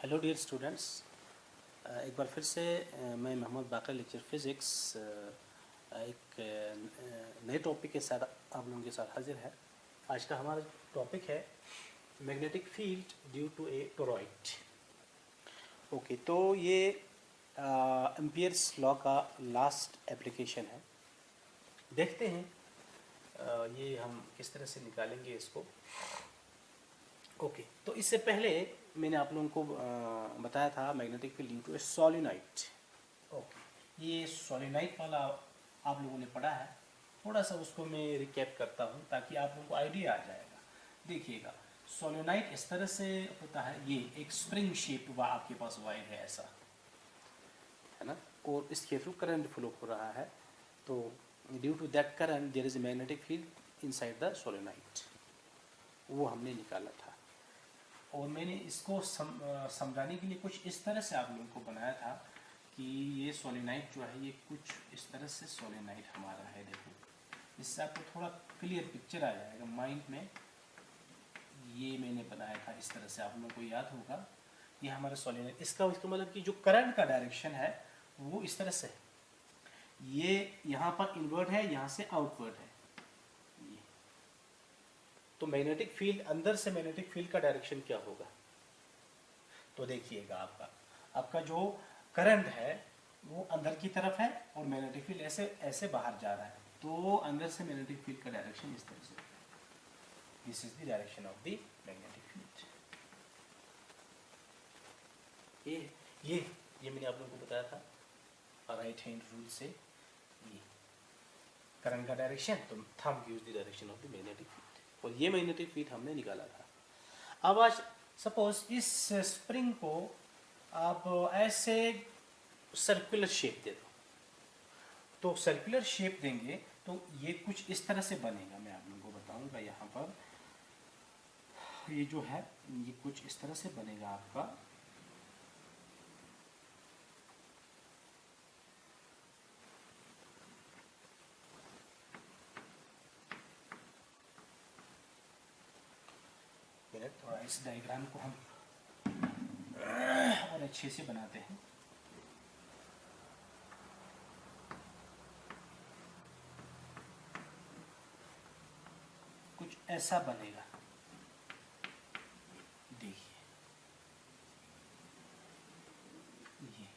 Hello dear students, एक बार फिर से मैं मोहम्मद बाकर लेक्चर फिज़िक्स एक नए टॉपिक के साथ आप लोगों के साथ हाजिर है। आज का हमारा टॉपिक है magnetic field due to a toroid. Okay, तो ये एम्पियर्स लॉ का लास्ट एप्लीकेशन है। देखते हैं ये हम किस तरह से निकालेंगे इसको। ओके, तो इससे पहले मैंने आप लोगों को बताया था magnetic field due to a solenoid. Okay, ये सोलेनोइड वाला आप लोगों ने पढ़ा है। थोड़ा सा उसको मैं रिकैप करता हूँ ताकि आप लोगों को आइडिया आ जाएगा। देखिएगा, सोलेनोइड इस तरह से होता है, ये एक स्प्रिंग शेप आपके पास वायर है ऐसा, है ना, और इसके थ्रू करंट फ्लो हो रहा है। तो due to that current there is a magnetic field inside the solenoid, वो हमने निकाला था। और मैंने इसको समझाने के लिए कुछ इस तरह से आप लोगों को बनाया था कि ये सोलेनोइड जो है ये कुछ इस तरह से सोलेनोइड हमारा है। देखो, इससे आपको थोड़ा क्लियर पिक्चर आ जाएगा माइंड में। ये मैंने बनाया था इस तरह से, आप लोगों को याद होगा। ये हमारा सोलेनोइड, इसका मतलब कि जो करंट का डायरेक्शन है वो इस तरह से है। ये यहाँ पर इनवर्ड है, यहाँ से आउटवर्ड है। तो मैग्नेटिक फील्ड, अंदर से मैग्नेटिक फील्ड का डायरेक्शन क्या होगा? तो देखिएगा, आपका जो करंट है वो अंदर की तरफ है और मैग्नेटिक फील्ड ऐसे ऐसे बाहर जा रहा है। तो अंदर से मैग्नेटिक फील्ड का डायरेक्शन इस तरह से, this is the direction of the magnetic field. ये मैंने आप लोगों को बताया था राइट हैंड रूल से। ये करंट का डायरेक्शन, तो thumb gives the direction of the magnetic field, और ये मैग्नेटिक फील्ड हमने निकाला था। अब आज सपोज इस स्प्रिंग को आप ऐसे सर्कुलर शेप दे दो, तो सर्कुलर शेप देंगे तो ये कुछ इस तरह से बनेगा। मैं आप लोगों को बताऊंगा, यहाँ पर ये जो है ये कुछ इस तरह से बनेगा आपका। थोड़ा इस डायग्राम को हम और अच्छे से बनाते हैं। कुछ ऐसा बनेगा, देखिए ये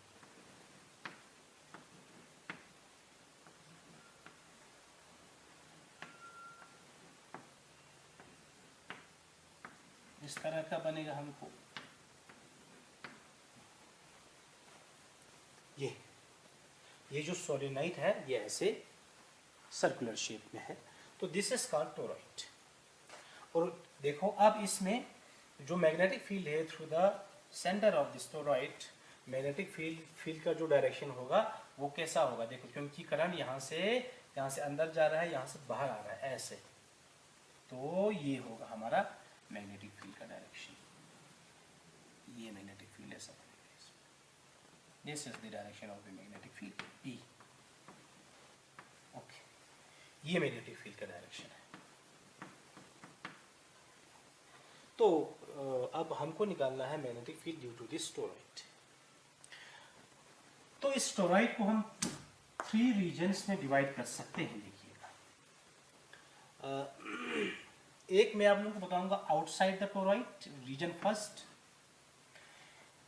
इस तरह का बनेगा हमको। ये जो सोलेनोइड है ये ऐसे सर्कुलर शेप में है, तो दिस इज कॉल्ड टोरॉइड। और देखो, अब इसमें जो मैग्नेटिक फील्ड है through the centre of this toroid, magnetic field का जो डायरेक्शन होगा वो कैसा होगा? देखो, क्योंकि करंट यहाँ से अंदर जा रहा है, यहाँ से बाहर आ रहा है ऐसे, तो ये होगा हमारा मैग्नेटिक फील्ड का डायरेक्शन। ये मैग्नेटिक फील्ड ऐसा बनेगा। This is the direction of the magnetic field E। Okay, ये मैग्नेटिक फील्ड का डायरेक्शन है। तो अब हमको निकालना है magnetic field due to this toroid. तो इस टोरॉइड को हम 3 रीजन्स में डिवाइड कर सकते हैं। देखिएगा, एक मैं आप लोगों को बताऊंगा outside the toroid, region first.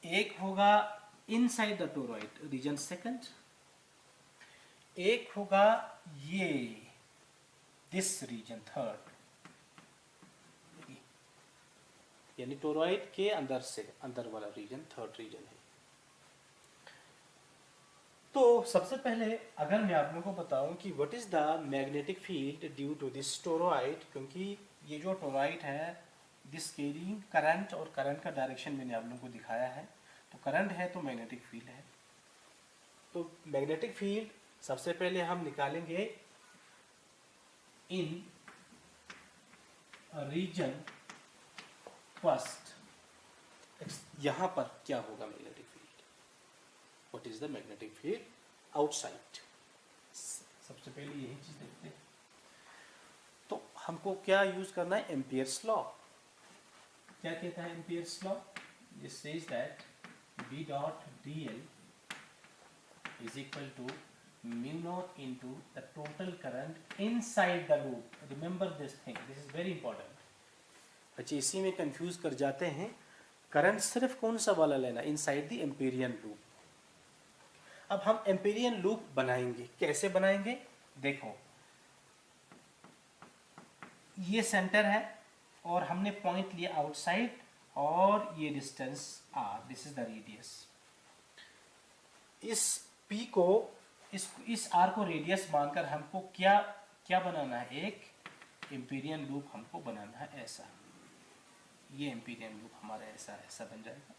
एक होगा inside the toroid, region second. एक होगा ये दिस रीजन थर्ड, यानी टोरॉइड के अंदर से अंदर वाला रीजन थर्ड रीजन है। तो सबसे पहले अगर मैं आप लोगों को बताऊं कि what is the magnetic field due to this toroid, क्योंकि ये जो टोरॉइड है दिस कैरिंग करंट, और करंट का डायरेक्शन मैंने आप लोगों को दिखाया है। तो करंट है तो मैग्नेटिक फील्ड है। तो मैग्नेटिक फील्ड सबसे पहले हम निकालेंगे इन रीजन फर्स्ट। यहां पर क्या होगा magnetic field? What is the magnetic field outside? सबसे पहले यही चीज देखते हैं। तो हमको क्या यूज करना है? Ampere's law. क्या कहता है Ampere's law? this says that B dot dl is equal to mu naught into the total current inside the loop. Remember this thing, this is very important. अच्छा, इसी में कंफ्यूज कर जाते हैं, करंट सिर्फ कौन सा वाला लेना, इनसाइड द एम्पीरियन लूप. अब हम एम्पीरियन लूप बनाएंगे, कैसे बनाएंगे देखो, ये सेंटर है और हमने पॉइंट लिया आउटसाइड और ये distance r, this is the radius. इस p को इस r को रेडियस मानकर हमको क्या क्या बनाना है, एक एम्पीरियन लूप हमको बनाना है ऐसा. ये एम्पीरियन लूप हमारा ऐसा बन जाएगा.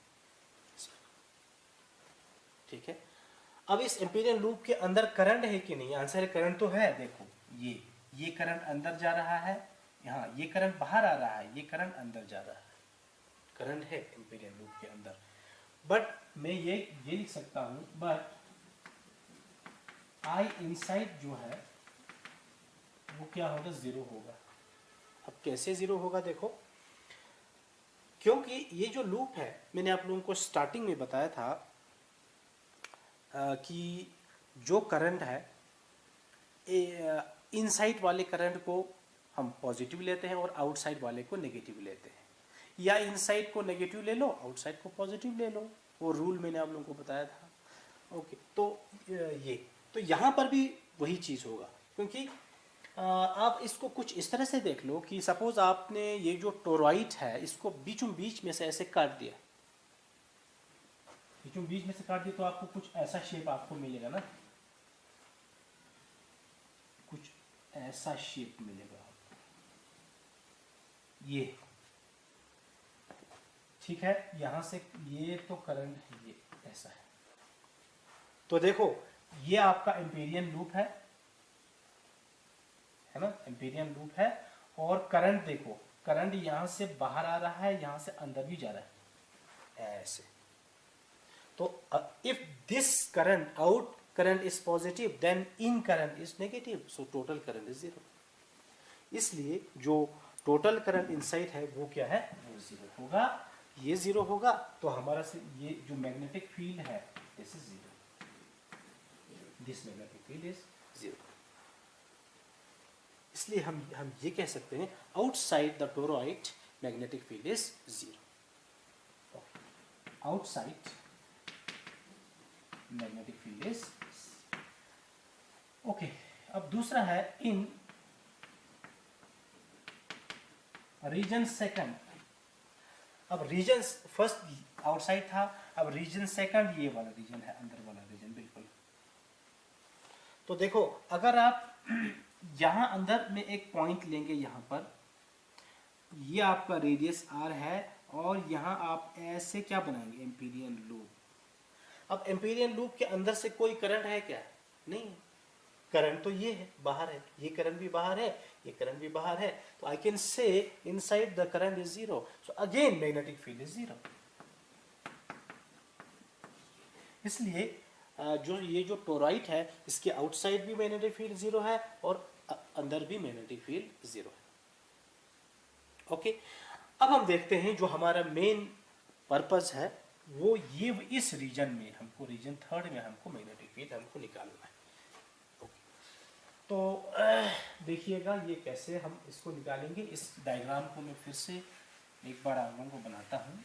ठीक है. अब इस एम्पीरियन लूप के अंदर करंट है कि नहीं, आंसर है करंट तो है. देखो ये करंट अंदर जा रहा है, यहाँ ये करंट बाहर आ रहा है, ये करंट अंदर जा रहा है, करंट है एम्पीरियन लूप के अंदर. बट मैं ये लिख सकता हूं, बट I इनसाइड जो है वो क्या होगा, जीरो होगा. अब कैसे जीरो होगा देखो, क्योंकि ये जो लूप है मैंने आप लोगों को स्टार्टिंग में बताया था कि जो करंट है इनसाइड वाले करंट को हम पॉजिटिव लेते हैं और आउटसाइड वाले को नेगेटिव लेते हैं, या इनसाइड को नेगेटिव ले लो, आउटसाइड को पॉजिटिव ले लो. वो रूल मैंने आप लोगों को बताया था. ओके, तो यहाँ पर भी वही चीज़ होगा, क्योंकि आप इसको कुछ इस तरह से देख लो कि सपोज आपने ये जो टोरॉइड है इसको बीचों बीच में से ऐसे काट दिया, बीचों बीच में से काट दिया तो आपको कुछ ऐसा शेप आपको मिलेगा ना, कुछ ऐसा शेप मिलेगा आपको. ये ठीक है, यहां से ये तो करंट ये ऐसा है. तो देखो ये आपका एम्पीरियन लूप है ना, एम्पीरियन लूप है. और करंट देखो, करंट यहां से बाहर आ रहा है, यहां से अंदर भी जा रहा है ऐसे. तो if this current out current is positive then in current is negative, so total current is zero. इसलिए जो टोटल करंट इनसाइड है वो क्या है, वो जीरो होगा. ये जीरो होगा तो हमारा से ये जो मैग्नेटिक फील्ड है this is zero, this magnetic field is zero. इसलिए हम ये कह सकते हैं outside the toroid magnetic field is zero. Outside magnetic field is okay. अब दूसरा है इन रीजन सेकंड. अब रीजन फर्स्ट आउटसाइड था, अब रीजन सेकंड ये वाला रीजन है, अंदर वाला रीजन बिल्कुल. तो देखो अगर आप यहां अंदर में एक पॉइंट लेंगे, यहां पर ये आपका रेडियस r है और यहां आप ऐसे क्या बनाएंगे, एम्पीरियन लूप. अब एम्पीरियन लूप के अंदर से कोई करंट है क्या, नहीं. करंट तो ये है, बाहर है, ये करंट भी बाहर है, ये करंट भी बाहर है. तो I can say inside the current is zero, so again magnetic field is zero. इसलिए ये जो टोरॉइड है इसके आउटसाइड भी मैग्नेटिक फील्ड जीरो है और अंदर भी मैग्नेटिक फील्ड जीरो है. ओके, अब हम देखते हैं जो हमारा मेन पर्पस है वो ये, इस रीजन में हमको, रीजन थर्ड में हमको मैग्नेटिक फील्ड हमको निकालना है. तो देखिएगा ये कैसे हम इसको निकालेंगे. इस डायग्राम को मैं फिर से एक बार आप लोगों को बनाता हूँ.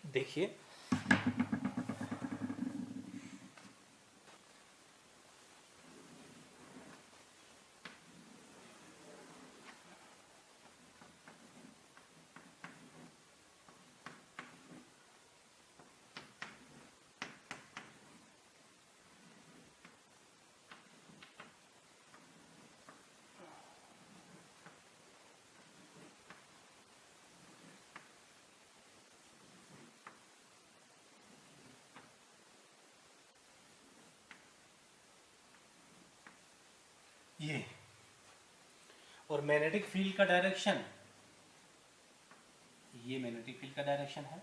देखिए ये और मैग्नेटिक फील्ड का डायरेक्शन, ये मैग्नेटिक फील्ड का डायरेक्शन है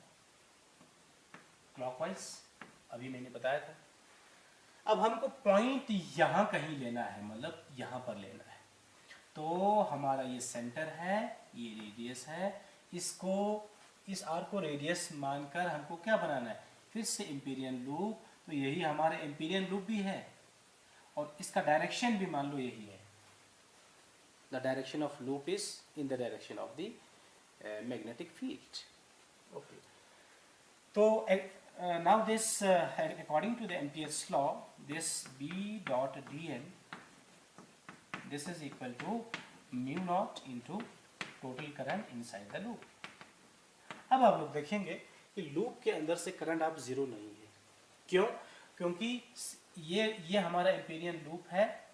क्लॉकवाइज, अभी मैंने बताया था. अब हमको पॉइंट यहां कहीं लेना है, मतलब यहां पर लेना है. तो हमारा ये सेंटर है, ये रेडियस है, इसको इस आर्क को रेडियस मानकर हमको क्या बनाना है, फिर से एम्पीरियन लूप। तो यही हमारा एम्पीरियन लूप भी है और इसका डायरेक्शन भी मान लो यही है। The direction of loop is in the direction of the magnetic field. Okay, तो now this according to the Ampere's law, this B dot dl, this is equal to mu naught into total current inside the loop। अब आप लोग देखेंगे कि loop के अंदर से current आप जीरो नहीं है। क्यों? क्योंकि ये हमारा एम्पीरियन लूप है,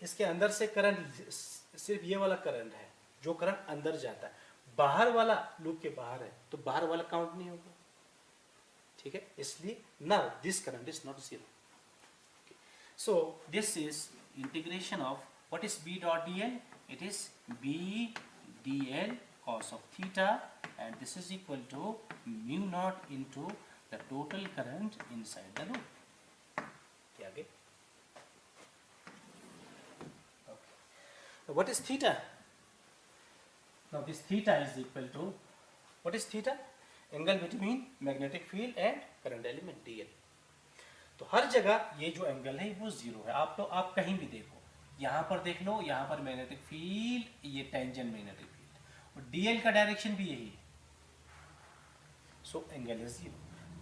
इसके अंदर से करंट सिर्फ ये वाला करंट है जो करंट अंदर जाता है, बाहर वाला लूप के बाहर है, तो बाहर वाला काउंट नहीं होगा। ठीक है, इसलिए now this current is not zero. So this is integration of what is B dot dl, it is B dl cos of theta and this is equal to mu naught into the total current inside the loop। क्या आगे? Okay, what is theta? Now this theta is equal to, what is theta? Angle between magnetic field and current element dl। तो हर जगह ये जो angle है वो zero है। आप कहीं भी देखो, यहाँ पर देख लो, यहाँ पर मैग्नेटिक फील्ड, ये टेंजेंट मैग्नेटिक फील्ड और dl का डायरेक्शन भी यही है। सो एंगल इज जीरो,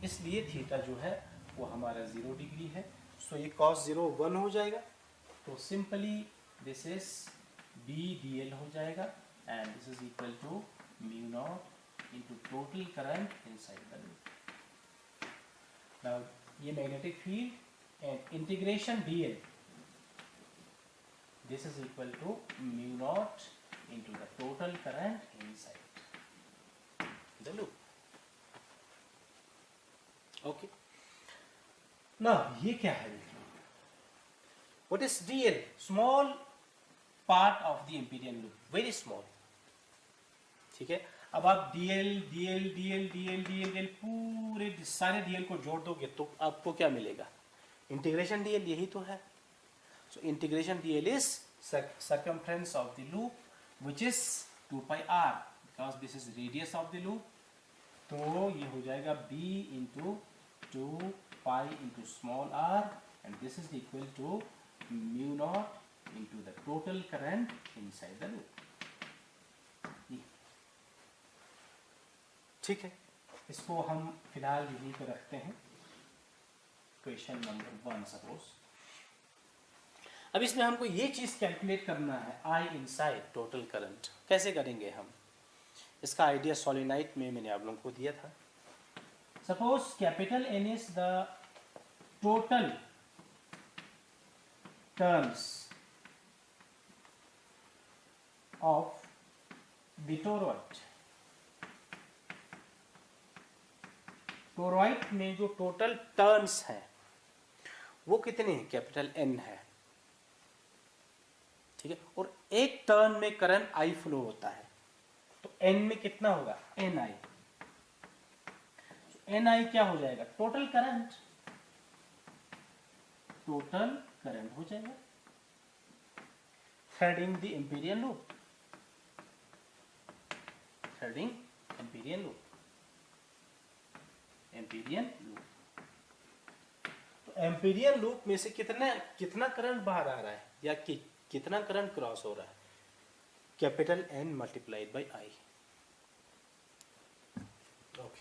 इसलिए थीटा जो है वो हमारा 0 डिग्री है। सो ये cos 0 1 हो जाएगा। तो simply this is B dl हो जाएगा and this is equal to mu naught into total current inside the loop। Now ये magnetic field and integration dl, this is equal to mu naught into the total current inside the loop। Okay, now ये क्या है? What is dl? Small part of the Amperian loop, very small। ठीक है, अब आप dl पूरे सारे dl को जोड़ दोगे तो आपको क्या मिलेगा? इंटीग्रेशन dl, यही तो है। So integration dl is circumference of the loop which is 2 pi r because this is radius of the loop। तो ये हो जाएगा b into 2 pi into small r and this is equal to mu naught into the total current inside the loop। ठीक है, इसको हम फिलहाल यहीं पे रखते हैं। Question number 1 suppose. अब इसमें हमको ये चीज कैलकुलेट करना है, I इनसाइड टोटल करंट। कैसे करेंगे हम? इसका आइडिया सोलेनाइड में मैंने आप लोगों को दिया था। Suppose capital N is the total turns of the toroid. Toroid में जो टोटल टर्न्स हैं वो कितने हैं? कैपिटल N है। ठीक है, और एक टर्न में करंट I फ्लो होता है, तो N में कितना होगा? NI। NI क्या हो जाएगा? Total current. टोटल करंट हो जाएगा threading the Amperian loop. Threading Amperian loop, Amperian loop. तो एम्पीरियन लूप में से कितना करंट बाहर आ रहा है या कितना करंट क्रॉस हो रहा है? Capital N multiplied by I। Okay,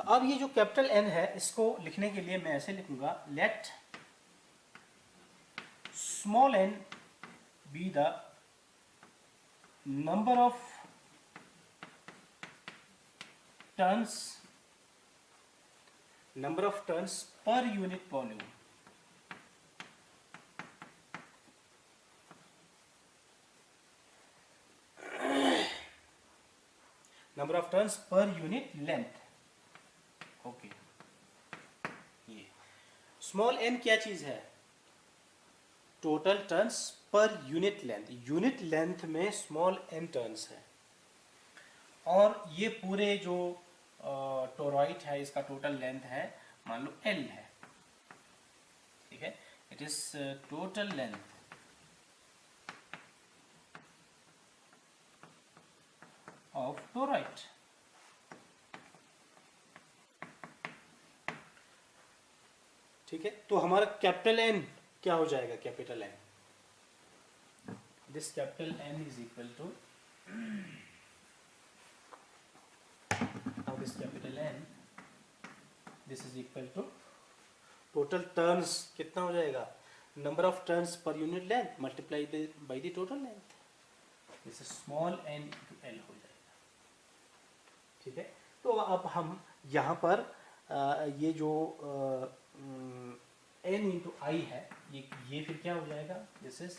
अब ये जो कैपिटल N है इसको लिखने के लिए मैं ऐसे लिखूंगा, let small n be the number of turns per unit volume। number of turns per unit length। Okay, ये स्मॉल n क्या चीज है? Total turns per unit length. Unit length में स्मॉल n टर्न्स है और ये पूरे जो टोरॉइड है इसका टोटल लेंथ है मान लो L है। it is total length of toroid. ठीक है, तो हमारा कैपिटल एन क्या हो जाएगा? Capital N, this capital N is equal to, now this capital N, this is equal to total turns कितना हो जाएगा? number of turns per unit length multiplied by the total length. this is small n into L हो जाएगा. ठीक है, तो अब हम यहाँ पर ये जो n into I है, ये फिर क्या हो जाएगा? this is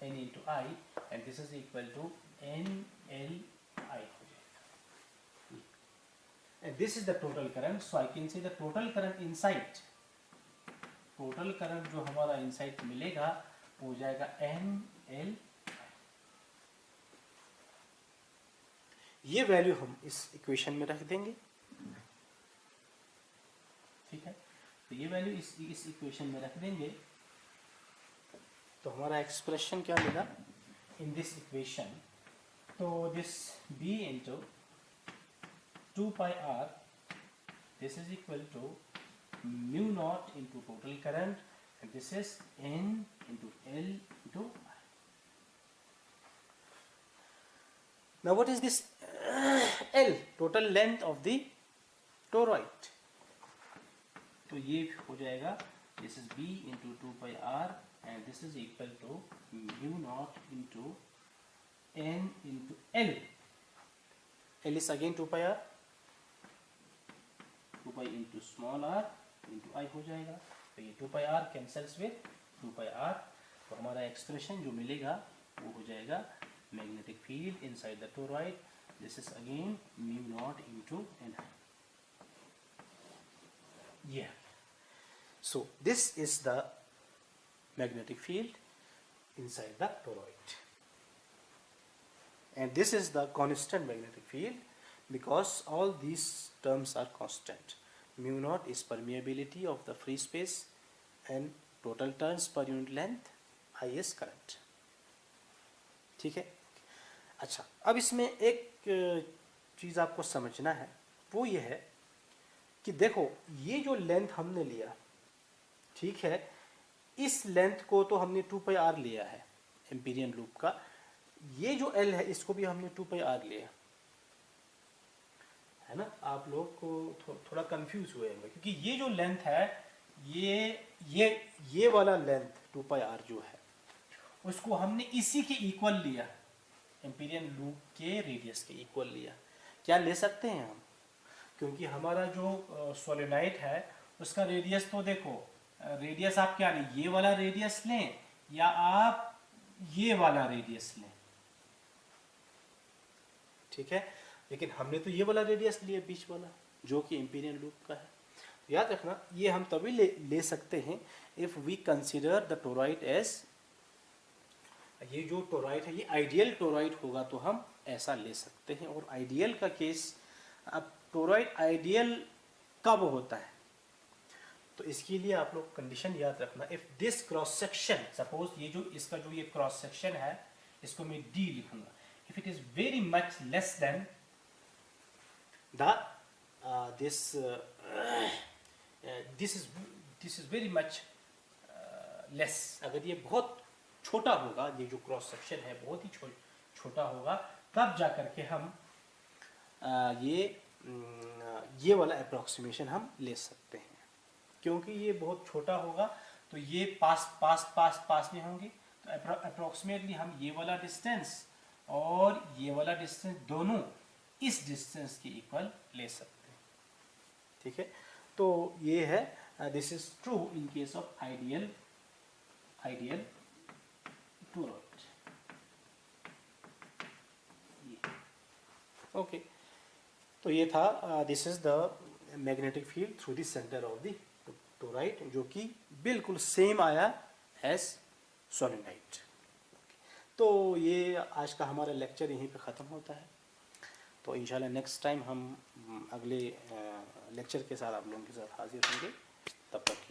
n into I and this is equal to n L I हो जाएगा. and this is the total current, so I can say the total current inside, total current जो हमारा inside मिलेगा वो हो जाएगा n L. ये value हम इस इक्वेशन में रख देंगे. ठीक है, तो ये वैल्यू इस इक्वेशन में रख देंगे, तो हमारा एक्सप्रेशन क्या मिला इन दिस इक्वेशन? तो this b into 2 pi r, this is equal to mu naught into total current, and this is n into L into I. Now what is this L? Total length of the toroid. तो ये हो जाएगा, this is b into 2 pi r and this is equal to mu naught into n into L. L is again 2 pi r, 2 pi into small r into I हो जाएगा. तो ये 2 pi r cancels with 2 pi r, तो हमारा expression जो मिलेगा वो हो जाएगा magnetic field inside the toroid. This is again mu naught into N. Yeah. So this is the magnetic field inside the toroid, and this is the constant magnetic field because all these terms are constant. Mu naught is permeability of the free space and total turns per unit length. I is current. ठीक है. अच्छा, अब इसमें एक चीज़ आपको समझना है, वो ये है कि देखो ये जो लेंथ हमने लिया, ठीक है, इस लेंथ को तो हमने 2 pi r लिया है एम्पीरियन लूप का. ये जो L है इसको भी हमने 2 pi r लिया है ना. आप लोग को थोड़ा कंफ्यूज हुए होंगे क्योंकि ये जो लेंथ है, ये वाला लेंथ 2 pi r जो है उसको हमने इसी के इक्वल लिया, एम्पीरियन लूप के रेडियस के इक्वल लिया. क्या ले सकते हैं हम? क्योंकि हमारा जो सोलेनोइड है उसका रेडियस, तो देखो रेडियस आप क्या लें, ये वाला रेडियस लें या आप ये वाला रेडियस लें. ठीक है, लेकिन हमने तो ये वाला रेडियस लिया बीच वाला जो कि एम्पीरियन लूप का है. याद रखना, ये हम तभी ले सकते हैं if we consider the toroid as, ये जो टोरॉइड है ये आइडियल टोरॉइड होगा तो हम ऐसा ले सकते हैं. और आइडियल का केस, अब टोरॉइड आइडियल कब होता है, तो इसके लिए आप लोग कंडीशन याद रखना. If this cross section, suppose ये जो इसका जो ये क्रॉस सेक्शन है इसको मैं D लिखूंगा. If it is very much less than the this is very much less, अगर ये बहुत छोटा होगा, ये जो क्रॉस सेक्शन है बहुत ही छोटा होगा, तब जा करके हम ये वाला अप्रोक्सीमेशन हम ले सकते हैं. क्योंकि ये बहुत छोटा होगा तो ये पास में होंगे, तो अप्रोक्सीमेटली हम ये वाला डिस्टेंस और ये वाला डिस्टेंस दोनों इस डिस्टेंस के इक्वल ले सकते हैं. ठीक है, तो ये है, this is true in case of ideal toroid. Okay, तो ये था, this is the magnetic field through the centre of the toroid, जो कि बिल्कुल सेम आया एज सोलेनोइड. तो ये आज का हमारा लेक्चर यहीं पे ख़त्म होता है. तो इंशाल्लाह नेक्स्ट टाइम हम अगले लेक्चर के साथ आप लोगों के साथ हाजिर होंगे. तब तक